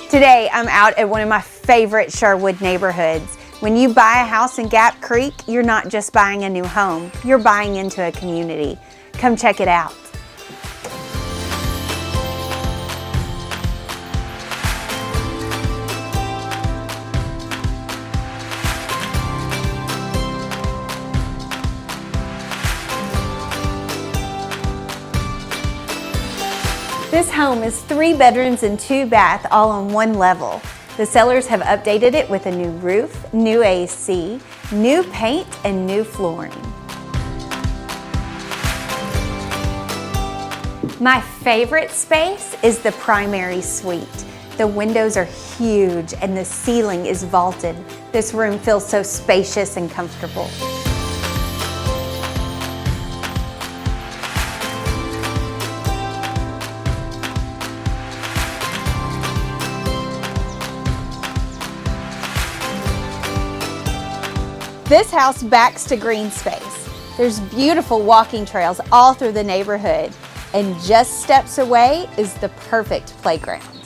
Today, I'm out at one of my favorite Sherwood neighborhoods. When you buy a house in Gap Creek, you're not just buying a new home, you're buying into a community. Come check it out. This home is 3 bedrooms and 2 baths, all on one level. The sellers have updated it with a new roof, new AC, new paint, and new flooring. My favorite space is the primary suite. The windows are huge and the ceiling is vaulted. This room feels so spacious and comfortable. This house backs to green space. There's beautiful walking trails all through the neighborhood, and just steps away is the perfect playground.